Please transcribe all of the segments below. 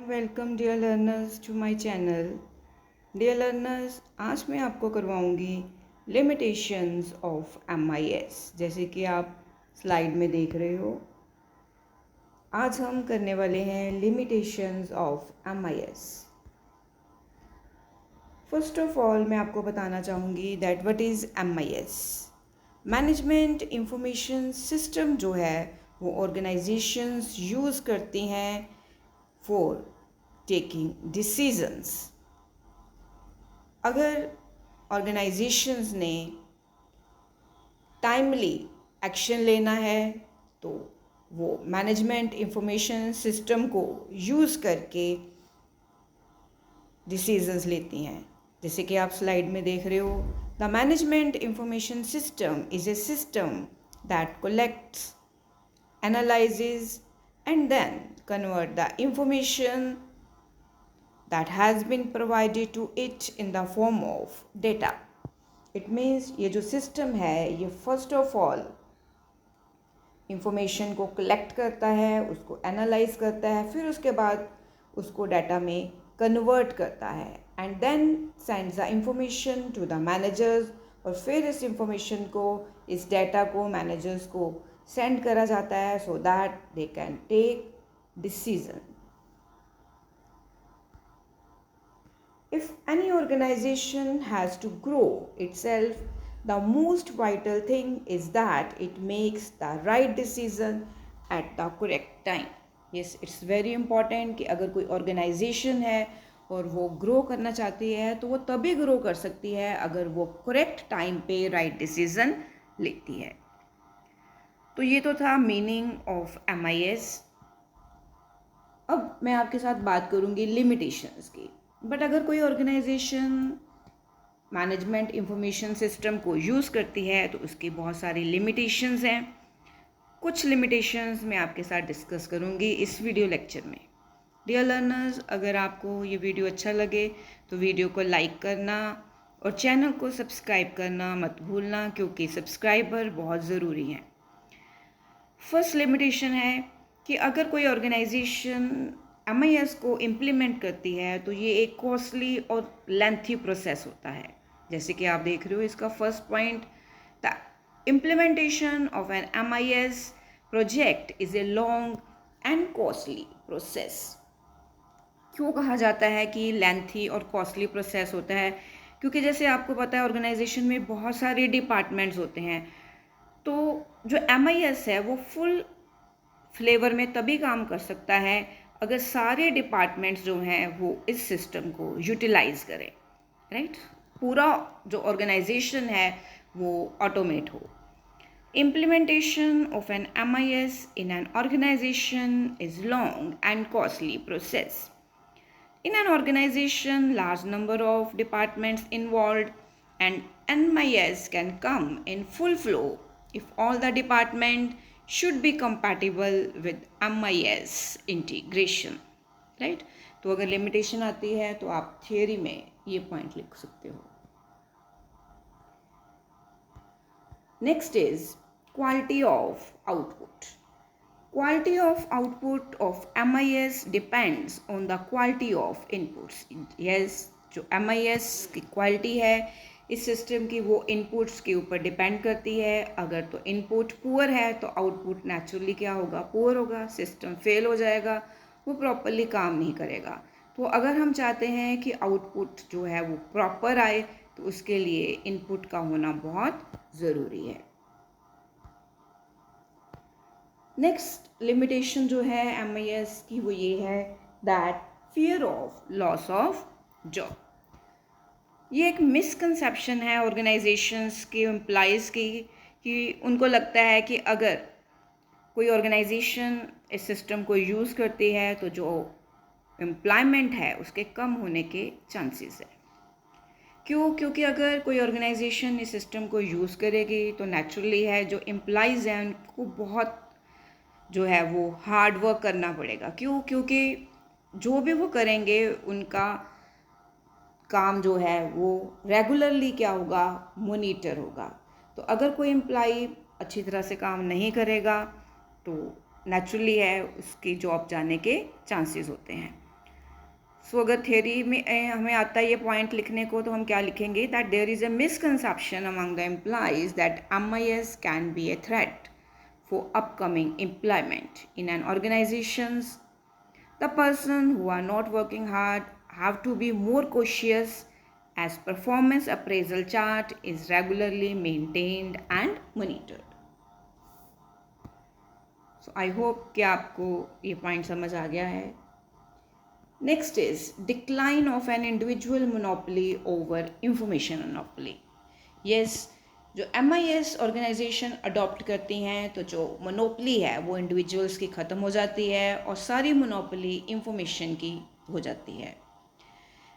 Welcome dear learners to my channel. Dear learners, आज मैं आपको करवाऊंगी लिमिटेशंस ऑफ MIS। जैसे कि आप स्लाइड में देख रहे हो, आज हम करने वाले हैं limitations of MIS। First of all मैं आपको बताना चाहूँगी that what is MIS। Management information system जो है वो ऑर्गेनाइजेशंस यूज़ करती हैं फॉर टेकिंग डिसीजंस। अगर ऑर्गेनाइजेशंस ने टाइमली एक्शन लेना है तो वो मैनेजमेंट इंफॉर्मेशन सिस्टम को यूज़ करके डिसीजंस लेती हैं। जैसे कि आप स्लाइड में देख रहे हो, the management information system is a system that collects, analyses and then convert the information that has been provided to it in the form of data. It means ये जो सिस्टम है ये फर्स्ट ऑफ ऑल इंफॉर्मेशन को collect करता है, उसको analyse करता है, फिर उसके बाद उसको डाटा में कन्वर्ट करता है and then sends the information to the managers. और फिर इस इंफॉर्मेशन को, इस डाटा को मैनेजर्स को सेंड करा जाता है so that they can take decision. If any organization has to grow itself, the most vital thing is that it makes the right decision at the correct time. Yes, it's very important कि अगर कोई organization है और वो grow करना चाहती है तो वो तभी grow कर सकती है अगर वो correct time पे right decision लेती है। तो ये तो था मीनिंग ऑफ MIS। अब मैं आपके साथ बात करूँगी लिमिटेशंस की। बट अगर कोई ऑर्गेनाइजेशन मैनेजमेंट इंफॉर्मेशन सिस्टम को यूज़ करती है तो उसकी बहुत सारी लिमिटेशंस हैं। कुछ लिमिटेशंस मैं आपके साथ डिस्कस करूँगी इस वीडियो लेक्चर में। डियर लर्नर्स, अगर आपको ये वीडियो अच्छा लगे तो वीडियो को लाइक करना और चैनल को सब्सक्राइब करना मत भूलना, क्योंकि सब्सक्राइबर बहुत ज़रूरी हैं। फर्स्ट लिमिटेशन है कि अगर कोई ऑर्गेनाइजेशन MIS को इम्प्लीमेंट करती है तो ये एक कॉस्टली और लेंथी प्रोसेस होता है। जैसे कि आप देख रहे हो इसका first point, the implementation of an MIS project is a long and costly process. क्यों कहा जाता है कि लेंथी और कॉस्टली प्रोसेस होता है? क्योंकि जैसे आपको पता है ऑर्गेनाइजेशन में बहुत सारे डिपार्टमेंट्स होते हैं, तो जो MIS है वो फुल फ्लेवर में तभी काम कर सकता है अगर सारे डिपार्टमेंट्स जो हैं वो इस सिस्टम को यूटिलाइज करें, राइट? पूरा जो ऑर्गेनाइजेशन है वो ऑटोमेट हो। Implementation of an MIS in an organization is long and costly process. In an organization, large number of departments involved, and MIS can come in full flow if all the departments should be compatible with MIS integration, right? तो अगर limitation आती है तो आप theory में ये point लिख सकते हो। Next is quality of output. Quality of output of MIS depends on the quality of inputs. Yes, जो MIS की क्वालिटी है इस सिस्टम की वो इनपुट्स के ऊपर डिपेंड करती है। अगर तो इनपुट पुअर है तो आउटपुट नेचुरली क्या होगा? पुअर होगा, सिस्टम फेल हो जाएगा, वो प्रॉपरली काम नहीं करेगा। तो अगर हम चाहते हैं कि आउटपुट जो है वो प्रॉपर आए तो उसके लिए इनपुट का होना बहुत ज़रूरी है। नेक्स्ट लिमिटेशन जो है MIS की वो ये है that fear of loss of job. ये एक मिसकंसेप्शन है ऑर्गेनाइजेशंस के एम्प्लॉइज़ की कि उनको लगता है कि अगर कोई ऑर्गेनाइजेशन इस सिस्टम को यूज़ करती है तो जो एम्प्लॉयमेंट है उसके कम होने के चांसेस है। क्यों? क्योंकि अगर कोई ऑर्गेनाइजेशन इस सिस्टम को यूज़ करेगी तो नेचुरली है जो एम्प्लॉइज़ हैं उनको बहुत जो है वो हार्ड वर्क करना पड़ेगा। क्यों? क्योंकि जो भी वो करेंगे उनका काम जो है वो रेगुलरली क्या होगा? मॉनिटर होगा। तो अगर कोई एम्प्लॉई अच्छी तरह से काम नहीं करेगा तो नेचुरली है उसकी जॉब जाने के चांसेस होते हैं। सो अगर थियरी में हमें आता है ये पॉइंट लिखने को, तो हम क्या लिखेंगे, that there is a misconception among the employees that MIS can be a threat for upcoming employment in an organizations. The person who are not working hard have to be more cautious as performance appraisal chart is regularly maintained and monitored. So I hope कि आपको ये point समझ आ गया है. Next is decline of an individual monopoly over information monopoly. Yes, जो MIS organisation adopt करती हैं तो जो मोनोपली है वो इंडिविजुअल्स की ख़त्म हो जाती है और सारी मोनोपली इंफॉर्मेशन की हो जाती है.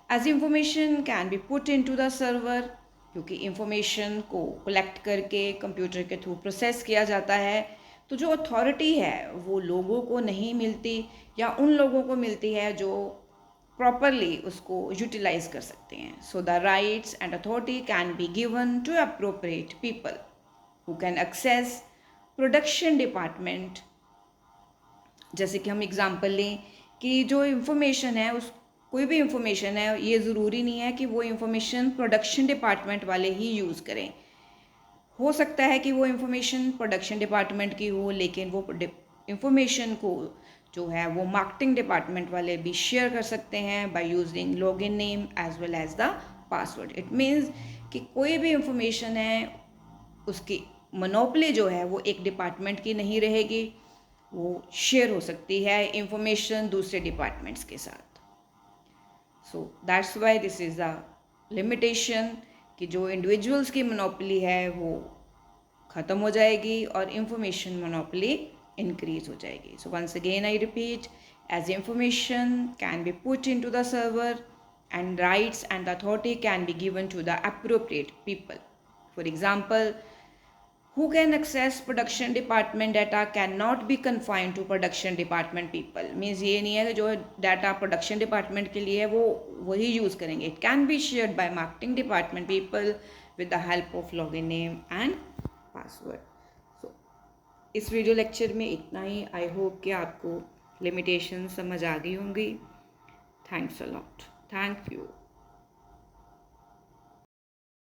As information can be put into the server, क्योंकि इंफॉर्मेशन को कलेक्ट करके कंप्यूटर के थ्रू प्रोसेस किया जाता है, तो जो अथॉरिटी है वो लोगों को नहीं मिलती या उन लोगों को मिलती है जो प्रॉपरली उसको यूटिलाइज कर सकते हैं. So the rights and authority can be given to appropriate people who can access production department. जैसे कि हम एग्जांपल लें कि जो इंफॉर्मेशन है, उस कोई भी इंफॉर्मेशन है, ये ज़रूरी नहीं है कि वो इंफॉर्मेशन प्रोडक्शन डिपार्टमेंट वाले ही यूज़ करें. हो सकता है कि वो इंफॉर्मेशन प्रोडक्शन डिपार्टमेंट की हो, लेकिन वो इंफॉर्मेशन को जो है वो मार्केटिंग डिपार्टमेंट वाले भी शेयर कर सकते हैं by using login name as well as the password. It means कि कोई भी इंफॉर्मेशन है उसकी मोनोपली जो है वो एक डिपार्टमेंट की नहीं रहेगी, वो शेयर हो सकती है इंफॉर्मेशन दूसरे डिपार्टमेंट्स के साथ. So that's why this is a limitation कि जो इंडिविजुअल्स की मोनोपली है वो ख़त्म हो जाएगी और इंफॉर्मेशन मोनोपली increase हो जाएगी. So once again I repeat, as information can be put into the server and rights and the authority can be given to the appropriate people. For example, who can access production department data cannot be confined to production department people. Means ये नहीं है कि जो data production department के लिए है वो वही use करेंगे. It can be shared by marketing department people with the help of login name and password. इस वीडियो लेक्चर में इतना ही. आई होप कि आपको लिमिटेशन समझ आ गई होंगी. Thanks a lot. Thank you.